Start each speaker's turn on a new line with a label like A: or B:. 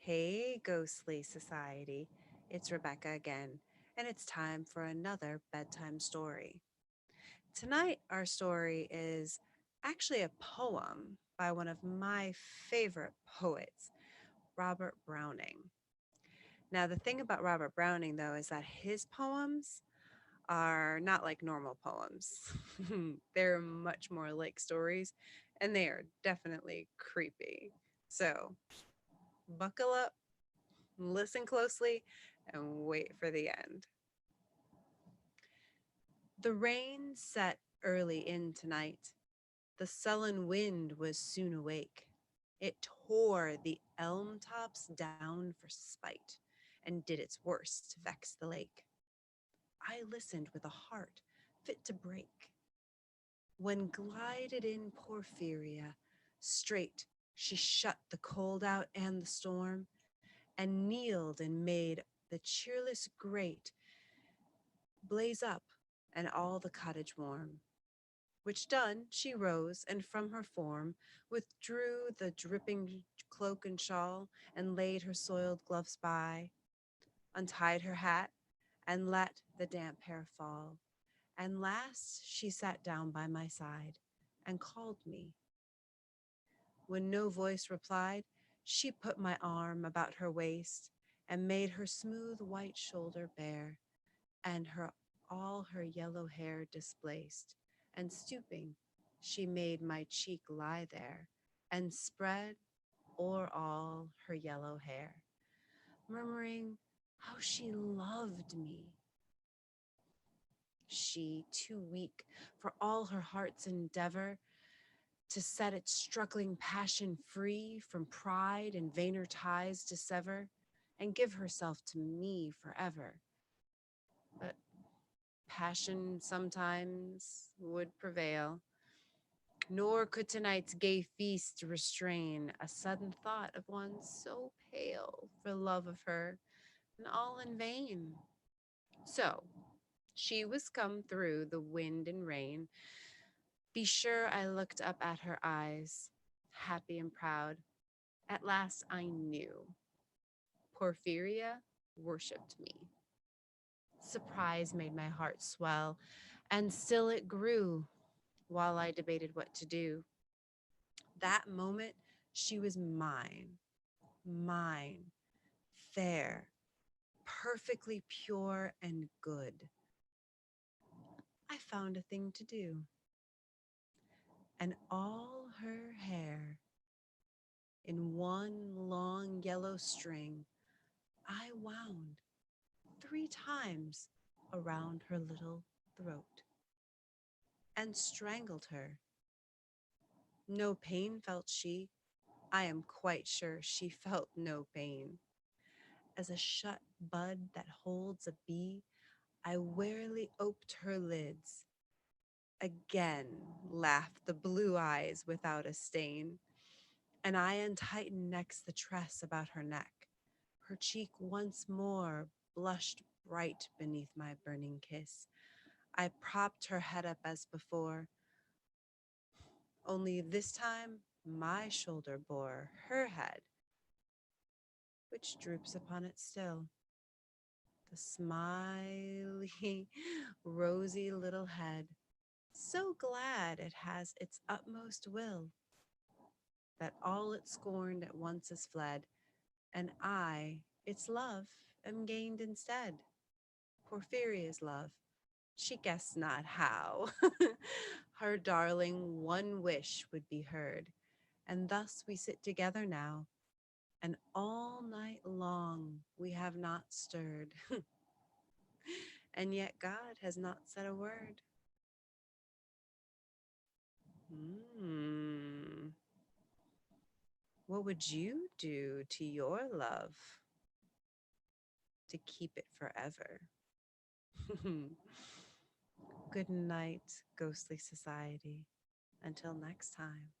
A: Hey, Ghostly Society. It's Rebecca again, and it's time for another bedtime story. Tonight, our story is actually a poem by one of my favorite poets, Robert Browning. Now, the thing about Robert Browning, though, is that his poems are not like normal poems. They're much more like stories, and they are definitely creepy. So, buckle up, listen closely, and wait for the end. The rain set early in tonight. The sullen wind was soon awake. It tore the elm tops down for spite and did its worst to vex the lake. I listened with a heart fit to break when glided in Porphyria. Straight she shut the cold out and the storm, and kneeled and made the cheerless grate blaze up and all the cottage warm. Which done, she rose, and from her form withdrew the dripping cloak and shawl, and laid her soiled gloves by, untied her hat, and let the damp hair fall. And last she sat down by my side, and called me. When no voice replied, she put my arm about her waist, and made her smooth white shoulder bare, and all her yellow hair displaced, and stooping, she made my cheek lie there, and spread o'er all her yellow hair, murmuring how she loved me. She, too weak for all her heart's endeavor to set its struggling passion free from pride and vainer ties to sever, and give herself to me forever. But passion sometimes would prevail, nor could tonight's gay feast restrain a sudden thought of one so pale for love of her, and all in vain. So she was come through the wind and rain. Be sure I looked up at her eyes, happy and proud. At last I knew Porphyria worshipped me. Surprise made my heart swell, and still it grew while I debated what to do. That moment, she was mine, fair, perfectly pure and good. I found a thing to do, and all her hair in one long yellow string I wound 3 times around her little throat and strangled her. No pain felt she. I am quite sure she felt no pain. As a shut bud that holds a bee, I warily oped her lids. Again laughed the blue eyes without a stain, and I untightened next the tress about her neck. Her cheek once more blushed bright beneath my burning kiss. I propped her head up as before, only this time my shoulder bore her head, which droops upon it still. The smiley, rosy little head, so glad it has its utmost will, that all it scorned at once is fled, and I, its love, am gained instead. Porphyria's love, she guessed not how. Her darling one wish would be heard, and thus we sit together now, and all night long we have not stirred, and yet God has not said a word. Hmm. What would you do to your love to keep it forever? Good night, ghostly society. Until next time.